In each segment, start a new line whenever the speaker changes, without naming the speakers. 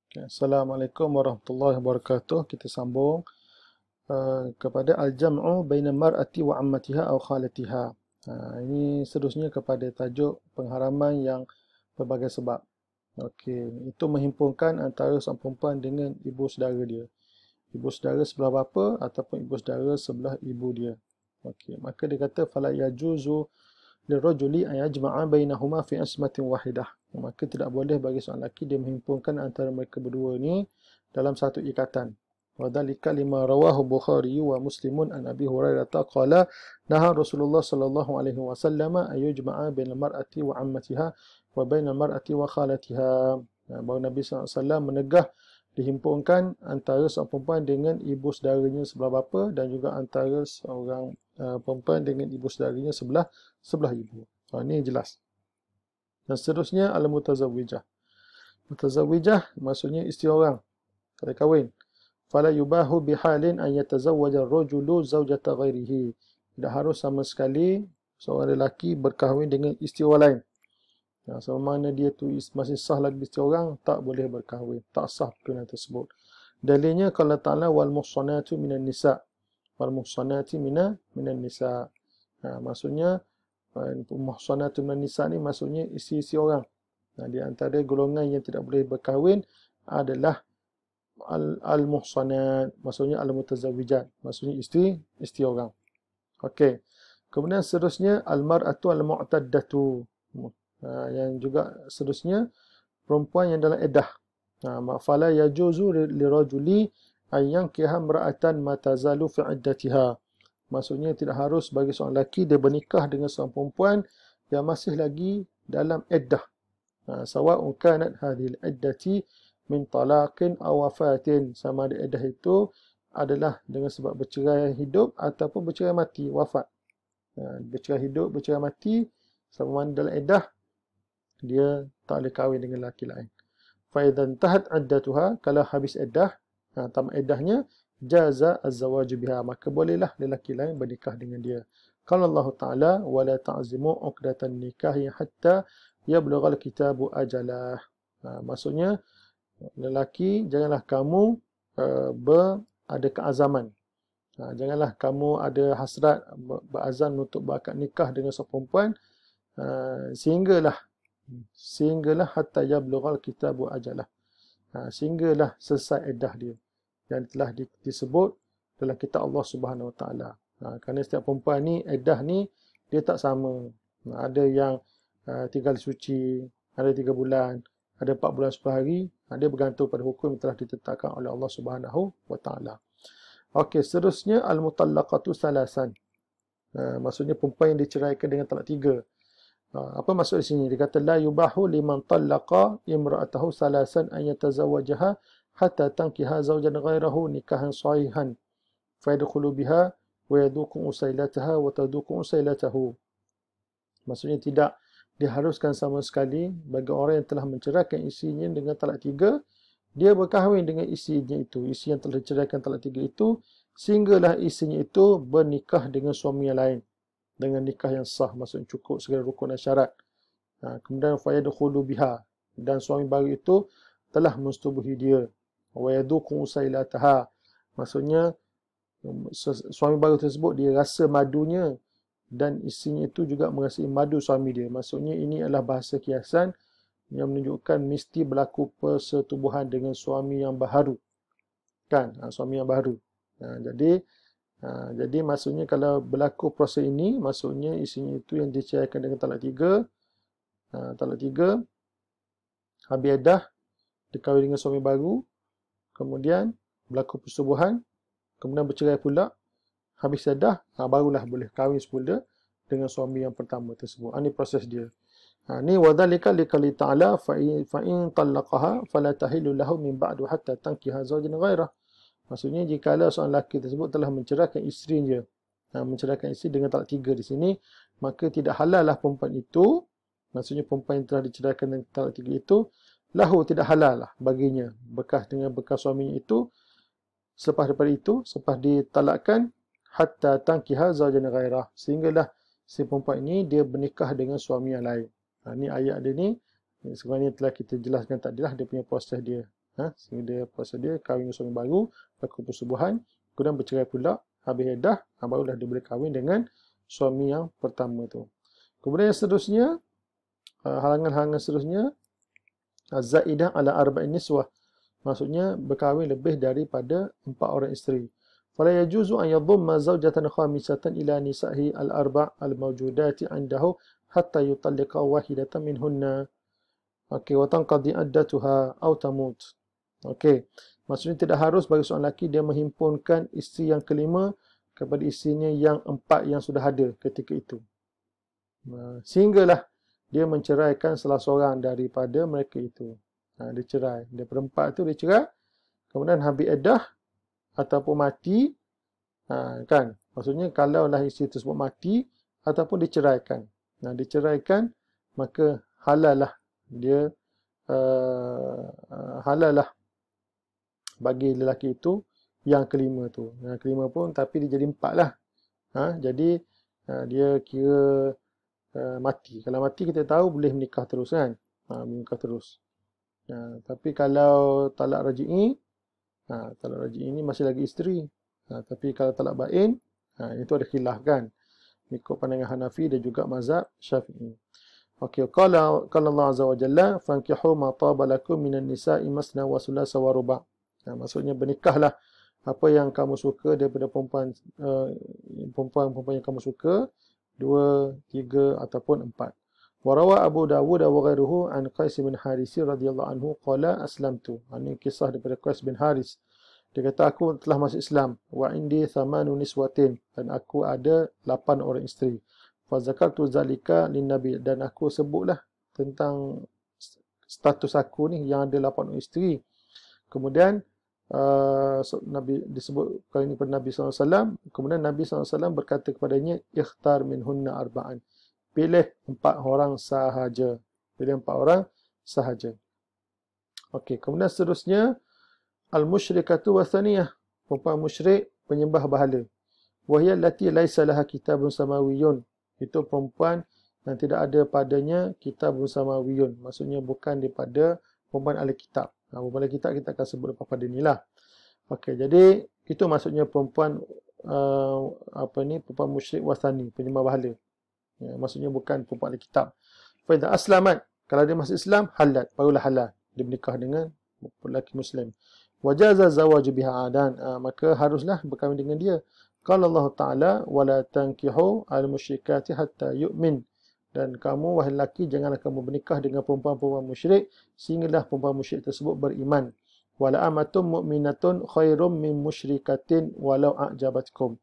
Okay. Assalamualaikum warahmatullahi wabarakatuh. Kita sambung kepada al-jam'u baina mar'ati wa ammatiha aw khalatiha. Ini seterusnya kepada tajuk pengharaman yang berbagai sebab. Okey, itu menghimpunkan antara seorang perempuan dengan ibu saudara dia. Ibu saudara sebelah bapa ataupun ibu saudara sebelah ibu dia. Okey, maka dia kata fala yajuzu lirajuli an yajma'a bainahuma fi asmatin wahidah. Maka tidak boleh bagi seorang lelaki dia menghimpunkan antara mereka berdua ni dalam satu ikatan. Wadzalika lima rawahu Bukhari wa Muslimun an Abi Hurairah qala naha Rasulullah sallallahu alaihi wasallam an yujma'a bainal mar'ati wa ammatiha wa bainal mar'ati wa khalatiha. Bahawa Nabi SAW menegah dihimpunkan antara seorang perempuan dengan ibu saudaranya sebelah bapa dan juga antara seorang perempuan dengan ibu saudaranya sebelah ibu. Ini jelas. Dan seterusnya al-mutazawwijah. Mutazawwijah maksudnya isteri orang, kalau kahwin. Fala yubahu bihalin an yatazawwaja ar-rajulu zawjata ghairihi. Tidak harus sama sekali seorang lelaki berkahwin dengan isteri orang lain. Sama mana dia tu masih sah lagi isteri orang, tak boleh berkahwin, tak sah perkahwinan tersebut. Dalilnya kalau ta'ala wal muhsanatu minan nisa. Wal muhsanati minan nisa. Maksudnya muhsanatu minan nisa ni maksudnya isteri-isteri orang. Di antara golongan yang tidak boleh berkahwin adalah al-muhsanat, maksudnya al-mutazawwijat, maksudnya isteri orang. Okey. Kemudian seterusnya al-mar'atu al-mu'taddatu. Yang juga seterusnya perempuan yang dalam iddah. Fala yajuzu lirajuli an yankiha imra'atan ma tazalu fi iddatiha. Maksudnya tidak harus bagi seorang lelaki dia bernikah dengan seorang perempuan yang masih lagi dalam iddah. Sawa'un kanat hadhil iddati min talaqin aw wafatin. Sama ada iddah itu adalah dengan sebab bercerai hidup ataupun bercerai mati, wafat. Bercerai hidup, bercerai mati, sama mana dalam iddah dia tak boleh kahwin dengan lelaki lain. Fa idzan tahat iddatuha, kalau habis iddah, tamat iddahnya, jaza az-zawaju biha, maka bolehlah lelaki lain bernikah dengan dia. Qala Allah Taala wala ta'zimu 'uqdatan nikahi hatta yablughal kitabu ajalah. Maksudnya lelaki janganlah kamu ada keazaman. Janganlah kamu ada hasrat berazam untuk berakad nikah dengan seorang perempuan sehinggalah hatta yablughal kitabu ajalah. Sehinggalah selesai iddah dia yang telah disebut dalam kitab Allah Subhanahu Wa Taala. Kerana setiap perempuan ni iddah ni dia tak sama. Ada yang 3 kali suci, ada 3 bulan, ada 4 bulan 10 hari. Dia bergantung pada hukum yang telah ditetapkan oleh Allah Subhanahu Wa Taala. Okey, seterusnya al-mutallaqatu salasan. Maksudnya perempuan yang diceraikan dengan talak 3. Apa maksud di sini? Dia kata la yubahu liman tallaqa imra'atahu salasan an yatazawwajaha hatta tankiha zawjan ghairahu nikahan sahihan fa yadkhulu biha wa yaduqu usailataha wa taduqu usailatahu. Maksudnya tidak diharuskan sama sekali bagi orang yang telah menceraikan isinya dengan talak 3, dia berkahwin dengan isinya itu, isi yang telah diceraikan talak 3 itu, sehinggalah isinya itu bernikah dengan suami yang lain dengan nikah yang sah, maksudnya cukup segala rukun dan syarat. Kemudian fa yadkhulu biha, dan suami baru itu telah mensetubuhi dia. Wa yaduqu usailataha, maksudnya suami baru tersebut dia rasa madunya dan isinya itu juga merasai madu suami dia. Maksudnya ini adalah bahasa kiasan yang menunjukkan mesti berlaku persetubuhan dengan suami yang baharu. Kan? Suami yang baharu. Jadi maksudnya kalau berlaku proses ini, maksudnya isinya itu yang diceraikan dengan talak 3, habis iddah, dikahwin dengan suami baru, kemudian berlaku persetubuhan, kemudian bercerai pula, habis iddah, barulah boleh kahwin semula dengan suami yang pertama tersebut. Ini proses dia. Ni wadzalika liqali ta'ala fa in talaqaha fala tahillu lahu min ba'du hatta tankiha zawjan ghairah. Maksudnya jikalau seorang lelaki tersebut telah menceraikan isterinya, menceraikan isteri dengan talak 3 di sini, maka tidak halal lah perempuan itu, maksudnya perempuan yang telah diceraikan dengan talak 3 itu, lahu tidak halal lah baginya, bekas suaminya itu, selepas daripada itu, selepas ditalakkan, hatta tankiha zawjan ghairah, sehinggalah si perempuan ini dia bernikah dengan suami yang lain. Ini ayat dia ni, sebenarnya telah kita jelaskan tadi lah dia punya proses dia. Sehingga dia puasa dia kahwin dengan suami baru, berlaku persubuhan, kemudian bercerai pula, habis iddah, barulah dia boleh kahwin dengan suami yang pertama tu. Kemudian yang seterusnya, halangan-halangan seterusnya, zaidah ala arba'in niswah. Maksudnya berkahwin lebih daripada 4 orang isteri. Fala yajuzu an yadhumma zawjatan khamisatan ila nisa'i al-arba' al-mawjudati 'indahu hatta yutalliqa wahidatan minhunna. Okey, wa tanqadi iddatuha aw tamut. Okey. Maksudnya tidak harus bagi seorang lelaki dia menghimpunkan isteri yang kelima kepada isterinya yang 4 yang sudah ada ketika itu. Sehinggalah dia menceraikan salah seorang daripada mereka itu. Dia cerai. Dia perempat tu dia cerai. Kemudian habis iddah ataupun mati. Kan? Maksudnya kalau lah isteri tersebut mati ataupun diceraikan. Diceraikan, maka halal lah dia halal lah bagi lelaki itu yang kelima tu. Yang kelima pun tapi dia jadi 4 lah. Jadi dia kira mati. Kalau mati kita tahu boleh menikah terus kan. Menikah terus. Tapi kalau talak raj'i, talak raj'i ini masih lagi isteri. Tapi kalau talak bain, itu ada khilaf kan. Ikut pandangan Hanafi dan juga mazhab Syafi'i. Okey, qala Allah Azza wa Jalla, fankihu ma taba lakum minan nisa'i masna wa thulatha wa ruba'. Maksudnya bernikahlah apa yang kamu suka daripada perempuan yang kamu suka, 2, 3 ataupun 4. Warawa Abu Dawud wa ghairuhu an Qais bin Haris radhiyallahu anhu qala aslamtu. Ini kisah daripada Qais bin Haris. Dia kata aku telah masuk Islam. Wa indi thamanu niswatin, dan aku ada 8 orang isteri. Fa zakartu zalika lin Nabi, dan aku sebutlah tentang status aku ni yang ada 8 orang isteri. Kemudian Nabi disebut kali ini kepada Nabi SAW. Kemudian Nabi SAW berkata kepadanya, ikhtar minhunna arba'an. Pilih 4 orang sahaja. Pilih 4 orang sahaja. Okey, kemudian seterusnya, al-musyrikatu wa thaniyah. Perempuan musyrik, penyembah berhala. Wahiyya allati laisa laha kitabun samawiyyun. Itu perempuan yang tidak ada padanya kitabun samawiyyun. Maksudnya bukan daripada perempuan ahli kitab. Perempuan ahli kitab kita akan sebut lepas pada ni lah. Okey, jadi itu maksudnya perempuan perempuan musyrik wasani, penyembah berhala. Maksudnya bukan perempuan ahli kitab. Fa idza aslamat, kalau dia masuk Islam, halat, barulah halal dia menikah dengan lelaki muslim. Wajaza zawaju biha, dan maka haruslah berkahwin dengan dia. Qala Allah Taala, wala tankihu al-musyrikati hatta yu'min. Dan kamu wahai lelaki, janganlah kamu bernikah dengan perempuan-perempuan musyrik sehinggalah perempuan musyrik tersebut beriman. Wala amatum mu'minatun khairum min musyrikatin walau a'jabatkum.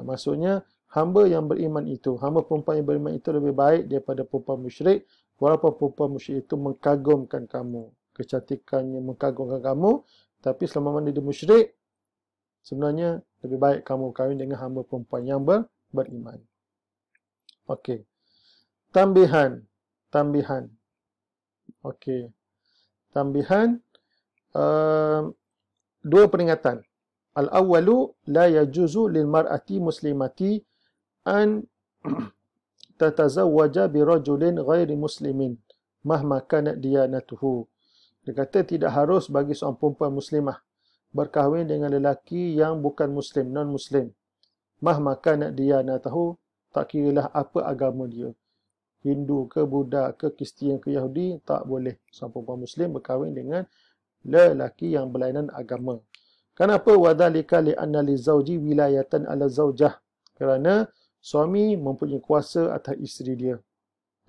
Maksudnya hamba yang beriman itu, hamba perempuan yang beriman itu lebih baik daripada perempuan musyrik, walaupun perempuan musyrik itu mengagumkan kamu, kecantikannya mengagumkan kamu, tapi selama mana dia musyrik, sebenarnya lebih baik kamu kahwin dengan hamba perempuan yang beriman. Okey. Tambihan. Okey. Tambihan. 2 peringatan. Al-awwalu la yajuzu lil mar'ati muslimati an tatazawwaja bi rajulin ghairi muslimin mahma kanat diyanatuhu. Dia kata tidak harus bagi seorang perempuan muslimah berkahwin dengan lelaki yang bukan muslim, non-muslim. Mahma kanat diyanatuhu, tak kiralah apa agama dia. Hindu ke, Buddha ke, Kristian ke, Yahudi, tak boleh seorang perempuan muslim berkahwin dengan lelaki yang berlainan agama. Kenapa? Wadhalika li'anna li zawji wilayatan ala zawjah. Kerana suami mempunyai kuasa atas isteri dia.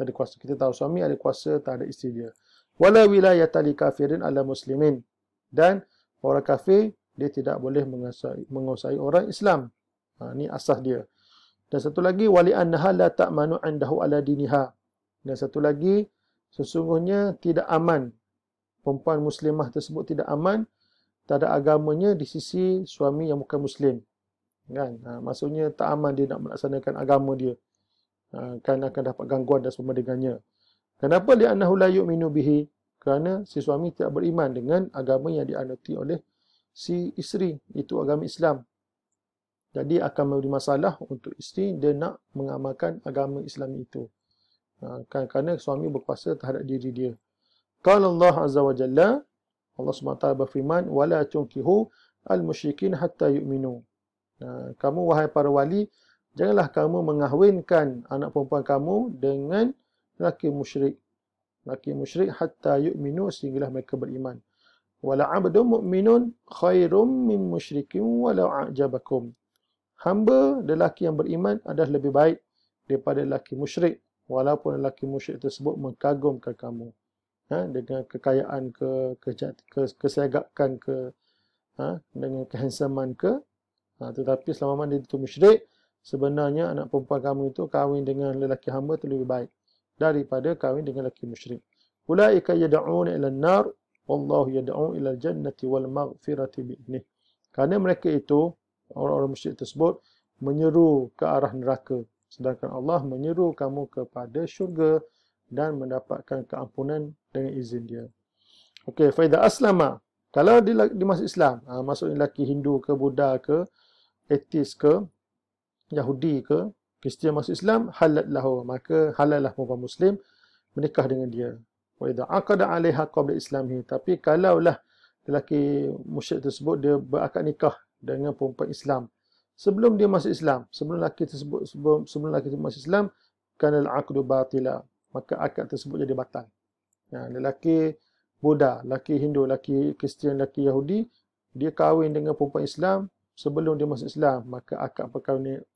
Ada kuasa. Kita tahu suami ada kuasa terhadap isteri dia. Wala wilayata li kafirin ala muslimin. Dan orang kafir dia tidak boleh menguasai orang Islam. Ini asas dia. Dan satu lagi, wali annaha la ta'manu 'indahu ala diniha. Dan satu lagi, sesungguhnya tidak aman. Perempuan muslimah tersebut tidak aman terhadap agamanya di sisi suami yang bukan muslim. Kan? Maksudnya tak aman dia nak melaksanakan agama dia. Kan akan dapat gangguan dan sebagainya. Kenapa? Li'annahu la yu'minu bihi. Kerana si suami tidak beriman dengan agama yang dianuti oleh si isteri. Itu agama Islam. Jadi akan memberi masalah untuk isteri dia nak mengamalkan agama Islam itu. Kerana suami berkuasa terhadap diri dia. Qala Allah Azza wa Jalla, Allah SWT berfirman, wala tunkihu al-musyrikin hatta yu'minu. Kamu wahai para wali, janganlah kamu mengahwinkan anak perempuan kamu dengan lelaki musyrik. Lelaki musyrik hatta yu'minu, sehinggalah mereka beriman. Wala 'abdun mu'minun khairum min musyrikin walau a'jabakum. Hamba lelaki yang beriman adalah lebih baik daripada lelaki musyrik, walaupun lelaki musyrik tersebut mengagumkan kamu. Dengan kekayaan kesegakkan dengan kehandsoman tetapi selama mana dia itu musyrik, sebenarnya anak perempuan kamu itu kahwin dengan lelaki hamba itu lebih baik daripada kahwin dengan lelaki musyrik. Ulaika yad'una ila an-nar wallahu yad'u ila al-jannati wal maghfirati bi'idnih. Kerana mereka itu, orang-orang musyrik tersebut, menyeru ke arah neraka, sedangkan Allah menyeru kamu kepada syurga dan mendapatkan keampunan dengan izin dia. Okey, fa idza aslama, kalau dia masuk Islam, maksudnya lelaki Hindu ke Buddha ke ateis ke Yahudi ke Kristian masuk Islam, halal lahu, maka halallah perempuan muslim menikah dengan dia. Wa idza aqada 'alaiha qabla islamihi, tapi kalaulah lelaki musyrik tersebut dia berakad nikah dengan perempuan Islam sebelum dia masuk Islam, sebelum lelaki tersebut masuk Islam, kana al-'aqdu batila, maka akad tersebut jadi batal. Lelaki Buddha, lelaki Hindu, lelaki Kristian, lelaki Yahudi, dia kahwin dengan perempuan Islam sebelum dia masuk Islam, maka akad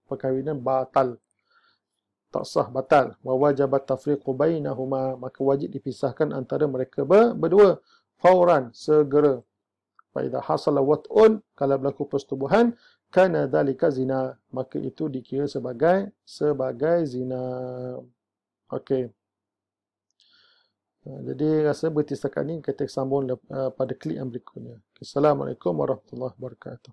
perkahwinan batal. Tak sah, batal. Wa wajabat tafriqu bainahuma, maka wajib dipisahkan antara mereka berdua. Fauran, segera. Fa idza hasala wat'un, kalau berlaku persetubuhan, kana dzalika zina, maka itu dikira sebagai zina. Okey. Jadi rasa berhenti setakat ni, kita sambung pada klik yang berikutnya. Assalamualaikum warahmatullahi wabarakatuh.